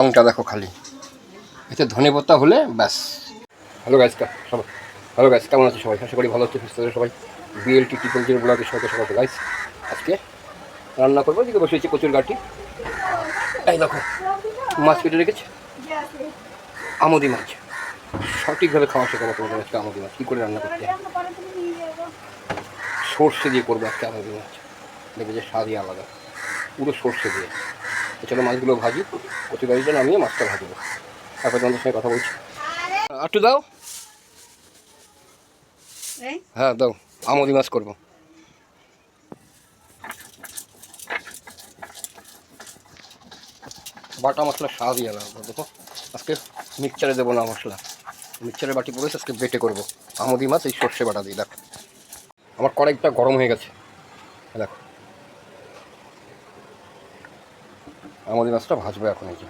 রংটা দেখো খালি, এতে ধনেপাতা হলে ব্যাস। হ্যালো গাইস, সবাই হ্যালো গাইস, কেমন আছে সবাই? আশা করি ভালো হচ্ছে, সুস্থ আছে সবাই। বিএলটি ট্রিপল জিরো ব্লগে সবাইকে স্বাগত গাইস। আজকে রান্না করবো, এদিকে বসে হচ্ছে কচুর গাঠি। এই দেখো মাছ কেটে রেখেছে, আমুদি মাছ। সঠিকভাবে খাওয়া শেখাবো তোমাদের আজকে। আমুদি মাছ কী করে রান্না করতে হয়, সর্ষে দিয়ে করবো আজকে আমুদি মাছ। দেখবে যে স্বাদই আলাদা, পুরো সর্ষে দিয়ে। চলো মাছগুলো ভাজি, কচুর গাড়িটা নামিয়ে মাছটা ভাজবো, তারপর তোমাদের সঙ্গে কথা বলছি। একটু দাও, হ্যাঁ দাও, আমুদি মাছ করবো। বাটা মশলার স্বাদই আলাদা। দেখো আজকে মিক্সচারে দেবো না মশলা, মিক্সচারের বাটি পড়েছে, আজকে বেটে করবো আমুদি মাছ এই সর্ষে বাটা দিয়ে। দেখো আমার কড়াইটা গরম হয়ে গেছে, দেখো আমুদি মাছটা ভাজবো এখন। এই যে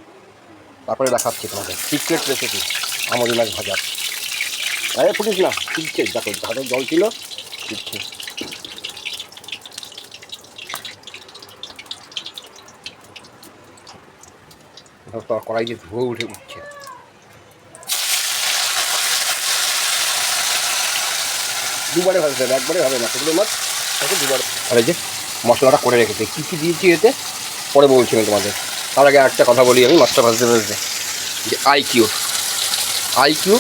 তারপরে দেখাচ্ছি তোমাদের সিক্রেট রেসিপি আমুদি মাছ ভাজা। আরে ফুটিস না, শিখছে, দেখো ভাতের জল ছিল, শিখছে। কড়াই দিয়ে ধুয়ে উঠে উঠছে। দুবারে ভাজতে হবে, একবারে হবে না, সেগুলো মাছ তাকে দুবারে। আর এই যে মশলাটা করে রেখেছে, কী কী দিয়েছি এতে পরে বলছি আমি তোমাদের। তার আগে একটা কথা বলি আমি মাছটা ভাজতে ভাজতে, যে আইকিউ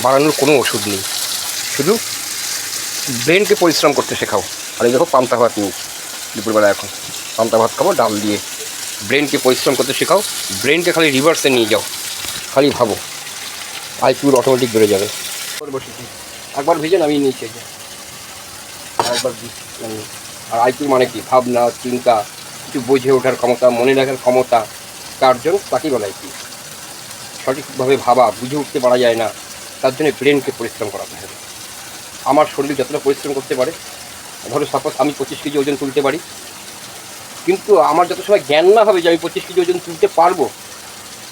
বাড়ানোর কোনো ওষুধ নেই, শুধু ব্রেনকে পরিশ্রম করতে শেখাও। আর এই দেখো পান্তা ভাত নিয়েছি দুপুরবেলা, এখন পান্তা ভাত খাবো ডাল দিয়ে। ব্রেনকে পরিশ্রম করতে শেখাও, ব্রেনকে খালি রিভার্সে নিয়ে যাও, খালি ভাবো, আইকিউর অটোমেটিক বেড়ে যাবে। বসেছি একবার ভেজে নামিয়ে নিয়েছি, আর একবার নামিয়ে। আর আইকিউ মানে কি? ভাবনা, চিন্তা, কিছু বুঝে ওঠার ক্ষমতা, মনে রাখার ক্ষমতা, কার্জন, তাকেই বলা আইকিউ। সঠিকভাবে ভাবা, বুঝে উঠতে পারা যায় না, তার জন্য ব্রেনকে পরিশ্রম করাতে হবে। আমার শরীর যতটা পরিশ্রম করতে পারে, ধরো সাপোজ আমি 25 কেজি ওজন তুলতে পারি, কিন্তু আমার যত সময় জ্ঞান না হবে যে আমি 25 কেজি ওজন তুলতে পারবো,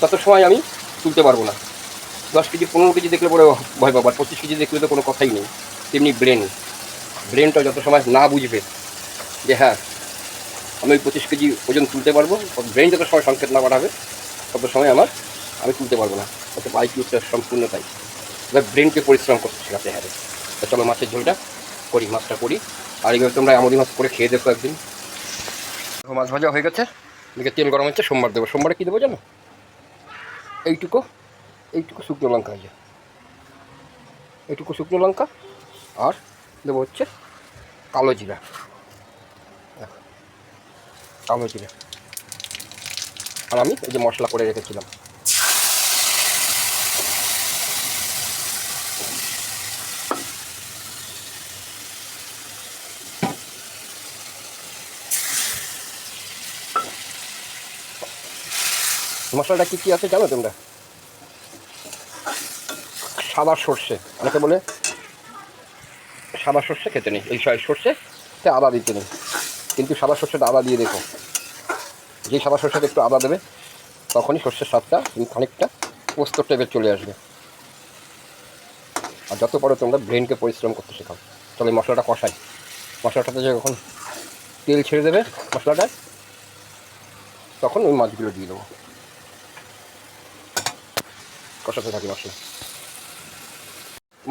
তত সময় আমি তুলতে পারবো না। 10 কেজি 15 কেজি দেখলে পরে ভয় পাবো, আর 25 কেজি দেখলে তো কোনো কথাই নেই। তেমনি ব্রেনটা যত সময় না বুঝবে যে হ্যাঁ আমি 25 কেজি ওজন তুলতে পারবো, ব্রেন যত সময় সংকেত না পাঠাবে, তত সময় আমি তুলতে পারবো না। অত আইকিউটা সম্পূর্ণ তাই। এবার ব্রেনকে পরিশ্রম করতে শেখাতে হবে। তো চলো মাছের ঝোলটা করি, মাছটা করি। আর এইভাবে তোমরা আমুদি মাছ করে খেয়ে দেখো একদিন। মাছ ভাজা হয়ে গেছে, এদিকে তেল গরম হচ্ছে। সোমবার দেবো। সোমবারে কী দেবো জানো? এইটুকু শুকনো লঙ্কা, আছে এইটুকু শুকনো লঙ্কা, আর দেবো হচ্ছে কালো জিরা। কালো জিরা, আর আমি এই যে মশলা করে রেখেছিলাম। মশলাটা কী কী আছে জানো তোমরা? সাদা সর্ষে, অনেকে বলে সাদা সর্ষে খেতে নেই, এই সর্ষেতে আদা দিতে নেই, কিন্তু সাদা সর্ষেটা আদা দিয়ে দেখো, যেই সাদা সর্ষেটা একটু আদা দেবে, তখনই সর্ষের স্বাদটা খানিকটা পোস্তর টাইপের চলে আসবে। আর যত পারো তোমরা ব্রেনকে পরিশ্রম করতে শেখাও। চলো এই মশলাটা কষাই। মশলাটাতে যখন তেল ছেড়ে দেবে মশলাটা, তখন ওই মাছগুলো দিয়ে দেবো, কষাতে থাকি মশলা।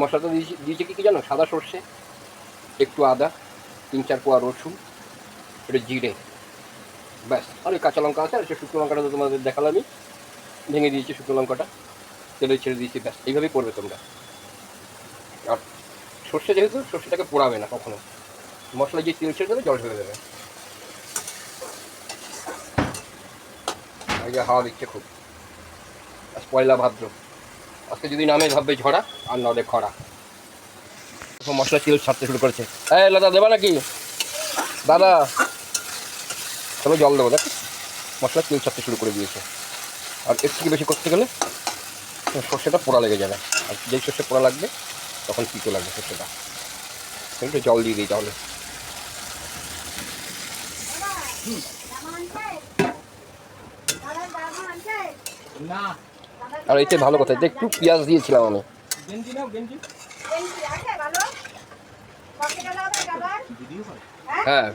মশলাটা দিয়েছে কী জানো? সাদা সর্ষে, একটু আদা, 3-4 কোয়া রসুন, একটু জিরে, ব্যাস। আর ওই কাঁচা লঙ্কা আছে, আর সে শুকনো লঙ্কাটা তো তোমাদের দেখালামই, ভেঙে দিয়েছি শুকনো লঙ্কাটা, তেলে ছেড়ে দিয়েছি, ব্যাস। এইভাবেই করবে তোমরা। আর সর্ষে যেহেতু, সর্ষেটাকে পোড়াবে না কখনো, মশলা যে তেল ছেড়ে দেবে, জল ঢেলে দেবে। আজকে হাওয়া দিচ্ছে খুব, আজ পয়লা ভাদ্র। আজকে যদি নামে ভাববে ঝড়া, আর নলে খরা। মশলা তেল ছাড়তে শুরু করেছে। এই দাদা দেবা নাকি? দাদা চলো জল দেবো। দেখো মশলা তেল ছাড়তে শুরু করে দিয়েছে। আর এর থেকে বেশি করতে গেলে সর্ষেটা পোড়া লেগে যাবে, আর যেই সর্ষে পোড়া লাগবে তখন পিতো লাগবে সর্ষেটা। একটু জল দিয়ে দিই তাহলে। আর এতে ভালো কথা, এতে একটু পেঁয়াজ দিয়েছিলাম আমি। হ্যাঁ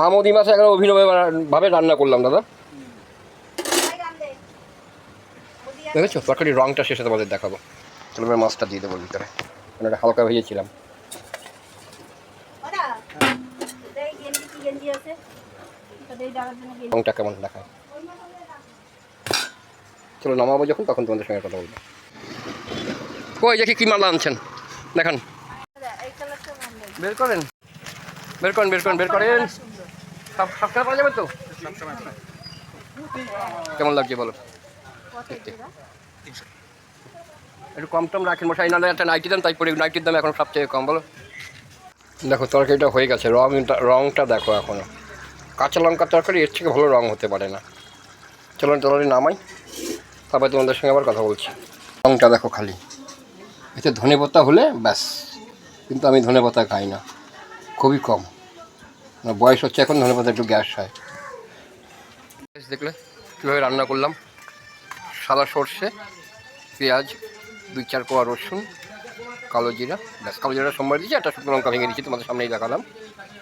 আমদি মাছ এখন অভিনবভাবে রান্না করলাম দাদা। দেখেছো তরকারির রঙটা শেষে তোমাদের দেখাবো। চলো এবার মাছটা দিয়ে দেবো ভিতরে, মানে এটা হালকা ভেজেছিলাম। রঙটা কেমন দেখায়, চলো নামাবো যখন তখন তোমাদের সঙ্গে কথা বলবো। কই দেখি কী মাল আনছেন দেখান, বের করেন বের করেন বের করেন বের করেন। সব সব খেলা পাওয়া যাবে তো? কেমন লাগছে বলো? একটু কম টম রাখেন মশাই, নাহলে একটা নাইটি দেন, তাই পরে নাইটির দাম এখন সবচেয়ে কম বলো। দেখো তরকারিটা হয়ে গেছে, রঙটা দেখো এখনও। কাঁচা লঙ্কার তরকারি এর থেকে ভালো রঙ হতে পারে না। চলো তরকারি নামাই, তারপরে তোমাদের সঙ্গে আবার কথা বলছি। রঙটা দেখো খালি, এতে ধনেপাতা হলে ব্যাস, কিন্তু আমি ধনেপাতা খাই না, খুবই কম, বয়স হচ্ছে এখন, ধনেপাতা একটু গ্যাস হয়। দেখলে কীভাবে রান্না করলাম, সাদা সর্ষে, পেঁয়াজ, 2-4 কোয়া রসুন, কালো জিরা, ব্যাস কালো জিরা সোমবার দিয়েছি, একটা শুকনো লঙ্কা ভেঙে দিয়েছি, তোমাদের সামনেই দেখালাম।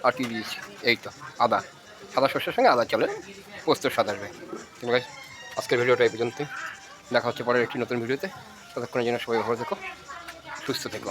আর কি দিয়েছি, এই তো আদা, সাদা সর্ষের সঙ্গে আদা চলে, পোস্তর স্বাদ আসবে। ঠিক আছে, আজকের ভিডিওটা এই পর্যন্তই, দেখা হচ্ছে পরের একটি নতুন ভিডিওতে। ততক্ষণের জন্য সবাই ভালো থেকো, সুস্থ থেকো।